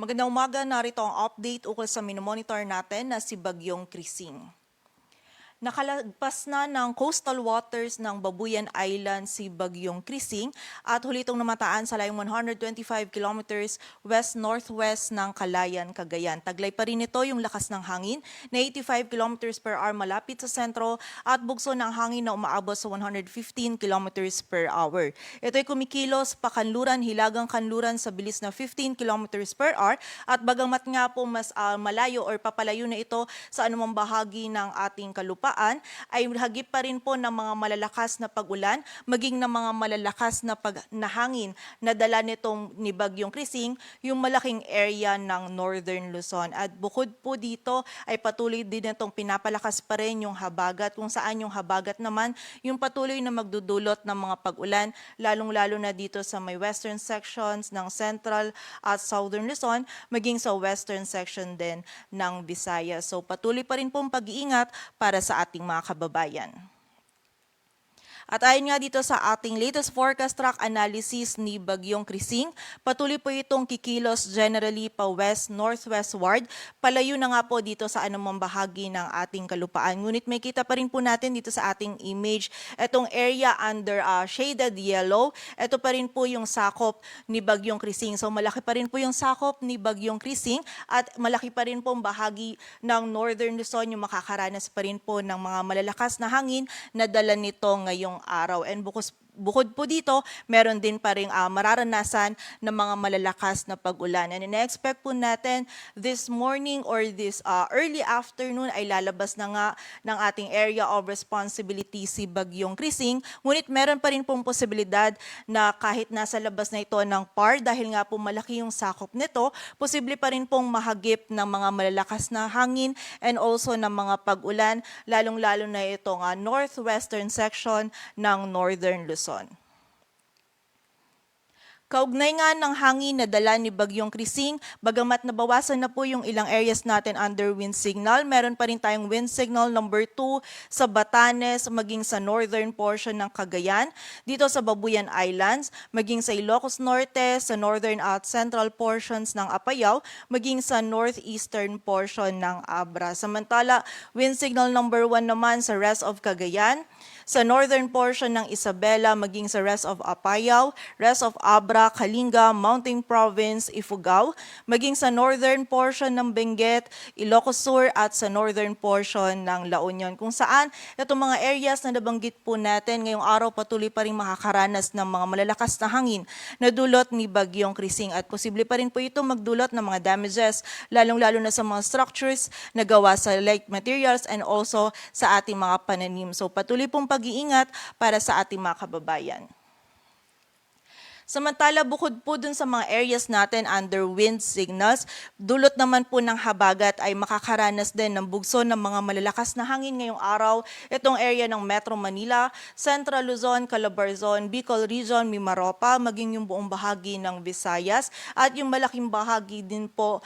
Magandang umaga, narito ang update ukol sa minomonitor natin na si Bagyong Krising. Nakalagpas na ng coastal waters ng Babuyan Island si Bagyong Krising at huli itong namataan sa layong 125 kilometers west-northwest ng Calayan, Cagayan. Taglay pa rin ito yung lakas ng hangin na 85 kilometers per hour malapit sa sentro at bugso ng hangin na umaabot sa 115 kilometers per hour. Ito ay kumikilos pakanluran, hilagang kanluran sa bilis na 15 kilometers per hour at bagamat nga po mas malayo or papalayo na ito sa anumang bahagi ng ating kalupaan, ay hagip pa rin po ng mga malalakas na pag-ulan, maging ng mga malalakas na hangin na dala nitong ni Bagyong Krising, yung malaking area ng Northern Luzon. At bukod po dito ay patuloy din itong pinapalakas pa rin yung habagat, kung saan yung habagat naman yung patuloy na magdudulot ng mga pag-ulan, lalong-lalo na dito sa may western sections ng Central at Southern Luzon, maging sa western section din ng Visayas. So patuloy pa rin pong pag-iingat para sa ating mga kababayan. At ayon nga dito sa ating latest forecast track analysis ni Bagyong Krising, patuloy po itong kikilos generally pa west-northwestward, palayo na nga po dito sa anumang bahagi ng ating kalupaan. Ngunit may kita pa rin po natin dito sa ating image, itong area under shaded yellow, ito pa rin po yung sakop ni Bagyong Krising. So malaki pa rin po yung sakop ni Bagyong Krising at malaki pa rin po ang bahagi ng Northern Luzon yung makakaranas pa rin po ng mga malalakas na hangin na dala nito ngayong araw. And bukod po dito, meron din pa rin mararanasan ng mga malalakas na pag-ulan. And ina-expect po natin this morning or this early afternoon ay lalabas na nga ng ating area of responsibility si Bagyong Krising. Ngunit meron pa rin pong posibilidad na kahit nasa labas na ito ng PAR, dahil nga po malaki yung sakop nito, posible pa rin pong mahagip ng mga malalakas na hangin and also ng mga pag-ulan, lalong-lalo na itong northwestern section ng Northern Luzon. Kaugnay nga ng hangin na dala ni Bagyong Krising, bagamat nabawasan na po yung ilang areas natin under wind signal, meron pa rin tayong wind signal number 2 sa Batanes, maging sa northern portion ng Cagayan, dito sa Babuyan Islands, maging sa Ilocos Norte, sa northern at central portions ng Apayao, maging sa northeastern portion ng Abra. Samantala, wind signal number 1 naman sa rest of Cagayan, sa northern portion ng Isabela, maging sa rest of Apayao, rest of Abra, Kalinga, Mountain Province, Ifugao, maging sa northern portion ng Benguet, Ilocos Sur at sa northern portion ng La Union, kung saan itong mga areas na nabanggit po natin ngayong araw patuloy pa rin makakaranas ng mga malalakas na hangin na dulot ni Bagyong Krising at posible pa rin po ito magdulot ng mga damages, lalong-lalo na sa mga structures na gawa sa light materials and also sa ating mga pananim. So patuloy pong pag-iingat para sa ating mga kababayan. Samantala, bukod po dun sa mga areas natin under wind signals, dulot naman po ng habagat ay makakaranas din ng bugso ng mga malalakas na hangin ngayong araw. Itong area ng Metro Manila, Central Luzon, Calabarzon, Bicol Region, Mimaropa, maging yung buong bahagi ng Visayas at yung malaking bahagi din po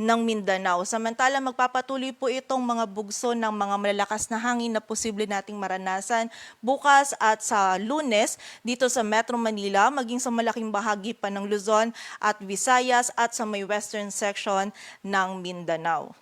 ng Mindanao. Samantala, magpapatuloy po itong mga bugso ng mga malalakas na hangin na posible nating maranasan bukas at sa Lunes dito sa Metro Manila, maging sa malaking bahagi pa ng Luzon at Visayas at sa may western section ng Mindanao.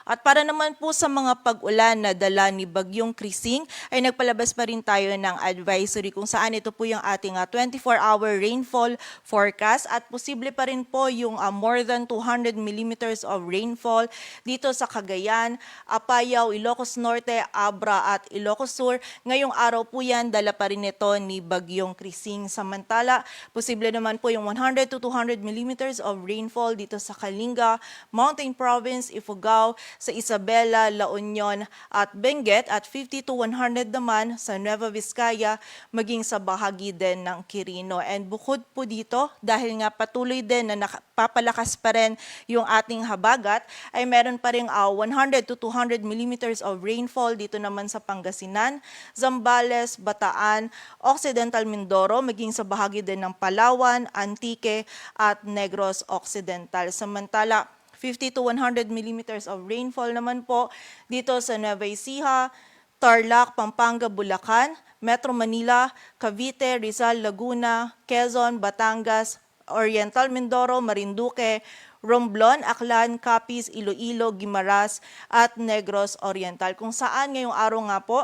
At para naman po sa mga pag-ulan na dala ni Bagyong Krising, ay nagpalabas pa rin tayo ng advisory kung saan ito po yung ating 24-hour rainfall forecast at posible pa rin po yung more than 200 millimeters of rainfall dito sa Cagayan, Apayao, Ilocos Norte, Abra at Ilocos Sur. Ngayong araw po yan, dala pa rin ito ni Bagyong Krising. Samantala, posible naman po yung 100 to 200 millimeters of rainfall dito sa Kalinga, Mountain Province, Ifugao, sa Isabela, La Union at Benguet at 50 to 100 naman sa Nueva Vizcaya, maging sa bahagi din ng Quirino. And bukod po dito, dahil nga patuloy din na papalakas pa rin yung ating habagat, ay meron pa rin 100 to 200 millimeters of rainfall dito naman sa Pangasinan, Zambales, Bataan, Occidental Mindoro, maging sa bahagi din ng Palawan, Antique at Negros Occidental. Samantala, 50 to 100 millimeters of rainfall naman po dito sa Nueva Ecija, Tarlac, Pampanga, Bulacan, Metro Manila, Cavite, Rizal, Laguna, Quezon, Batangas, Oriental Mindoro, Marinduque, Romblon, Aklan, Capiz, Iloilo, Guimaras at Negros Oriental. Kung saan ngayong araw nga po,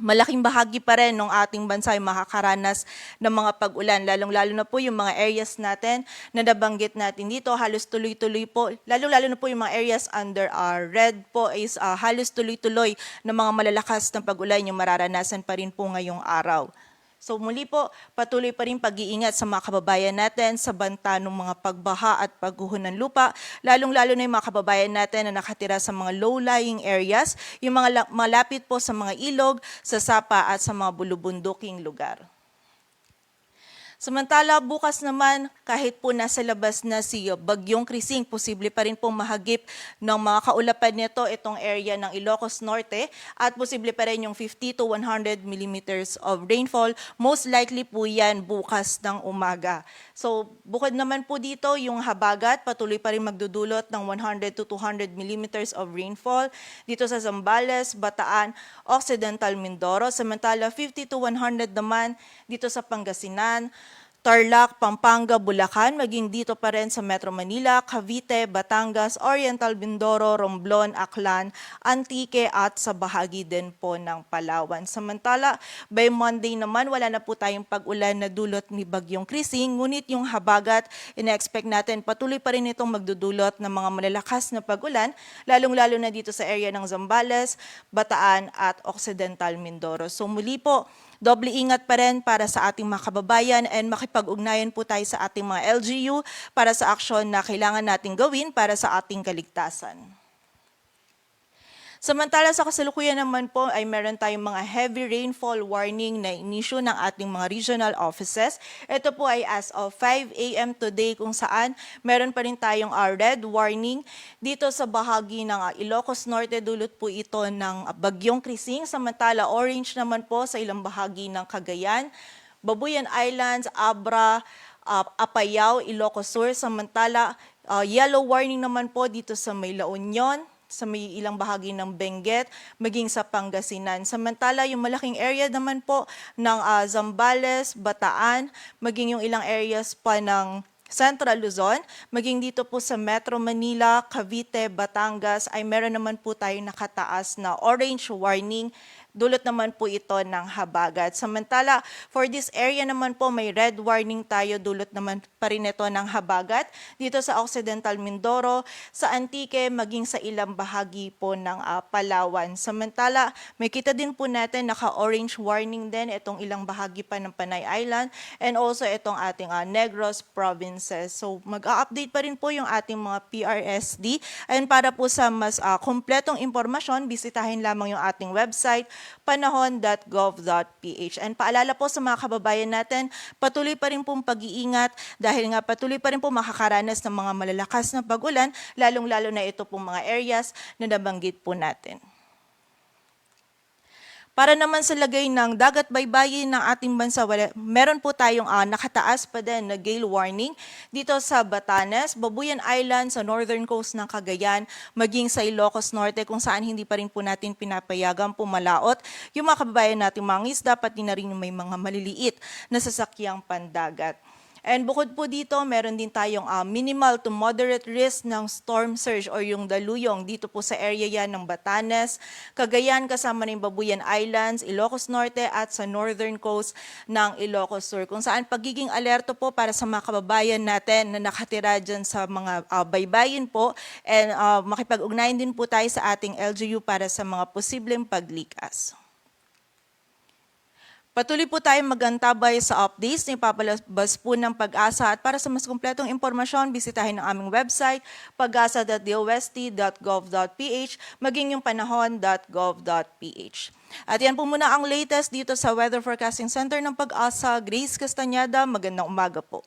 malaking bahagi pa rin ng ating bansa ay makakaranas ng mga pag-ulan. Lalong-lalo na po yung mga areas natin na nabanggit natin dito, halos tuloy-tuloy po. Lalong-lalo na po yung mga areas under red po is halos tuloy-tuloy na mga malalakas na pag-ulan yung mararanasan pa rin po ngayong araw. So muli po, patuloy pa rin pag-iingat sa mga kababayan natin sa banta ng mga pagbaha at pagguho ng lupa, lalong-lalo na yung mga kababayan natin na nakatira sa mga low-lying areas, yung mga malapit po sa mga ilog, sa sapa at sa mga bulubunduking lugar. Samantala, bukas naman, kahit po nasa labas na si Bagyong Krising, posible pa rin pong mahagip ng mga kaulapan nito itong area ng Ilocos Norte at posible pa rin yung 50 to 100 millimeters of rainfall. Most likely po yan bukas ng umaga. So, bukod naman po dito, yung habagat patuloy pa rin magdudulot ng 100 to 200 millimeters of rainfall dito sa Zambales, Bataan, Occidental Mindoro. Samantala, 50 to 100 naman dito sa Pangasinan, Tarlac, Pampanga, Bulacan, maging dito pa rin sa Metro Manila, Cavite, Batangas, Oriental Mindoro, Romblon, Aklan, Antique at sa bahagi din po ng Palawan. Samantala, by Monday naman, wala na po tayong pag-ulan na dulot ni Bagyong Krising, ngunit yung habagat, ina-expect natin patuloy pa rin itong magdudulot ng mga malalakas na pag-ulan, lalong-lalo na dito sa area ng Zambales, Bataan at Occidental Mindoro. So muli po, doble ingat pa rin para sa ating mga kababayan and makipag-ugnayan po tayo sa ating mga LGU para sa aksyon na kailangan nating gawin para sa ating kaligtasan. Samantala sa kasalukuyan naman po ay meron tayong mga heavy rainfall warning na inisyu ng ating mga regional offices. Ito po ay as of 5 a.m. today kung saan meron pa rin tayong red warning dito sa bahagi ng Ilocos Norte, dulot po ito ng Bagyong Krising. Samantala orange naman po sa ilang bahagi ng Cagayan, Babuyan Islands, Abra, Apayao, Ilocos Sur. Samantala yellow warning naman po dito sa may La Union, sa may ilang bahagi ng Benguet, maging sa Pangasinan. Samantala, yung malaking area naman po ng Zambales, Bataan, maging yung ilang areas pa ng Central Luzon, maging dito po sa Metro Manila, Cavite, Batangas, ay meron naman po tayong nakataas na orange warning. Dulot naman po ito ng habagat. Samantala, for this area naman po may red warning tayo, dulot naman pa rin ito ng habagat. Dito sa Occidental Mindoro, sa Antique, maging sa ilang bahagi po ng Palawan. Samantala, may kita din po natin naka-orange warning din itong ilang bahagi pa ng Panay Island and also itong ating Negros provinces. So mag-a-update pa rin po yung ating mga PRSD. And para po sa mas kompletong impormasyon, bisitahin lamang yung ating website, panahon.gov.ph. And paalala po sa mga kababayan natin, patuloy pa rin pong pag-iingat dahil nga patuloy pa rin po makakaranas ng mga malalakas na pag-ulan, lalong-lalo na ito pong mga areas na nabanggit po natin. Para naman sa lagay ng dagat baybayin ng ating bansa, meron po tayong nakataas pa din na gale warning dito sa Batanes, Babuyan Island, sa northern coast ng Cagayan, maging sa Ilocos Norte kung saan hindi pa rin po natin pinapayagang pumalaot yung mga kababayan nating mga isda, pati na rin may mga maliliit na sasakyang pandagat. And bukod po dito, meron din tayong minimal to moderate risk ng storm surge or yung daluyong dito po sa area yan ng Batanes, Cagayan kasama ng Babuyan Islands, Ilocos Norte at sa northern coast ng Ilocos Sur. Kung saan pagiging alerto po para sa mga kababayan natin na nakatira dyan sa mga baybayin po and makipag-ugnayan din po tayo sa ating LGU para sa mga posibleng paglikas. Patuloy po tayong magantabay sa updates na ipapalabas po ng Pag-asa at para sa mas kumpletong impormasyon, bisitahin ang aming website, pag-asa.dost.gov.ph, maging yung panahon.gov.ph. At yan po muna ang latest dito sa Weather Forecasting Center ng Pag-asa. Grace Castañeda, magandang umaga po.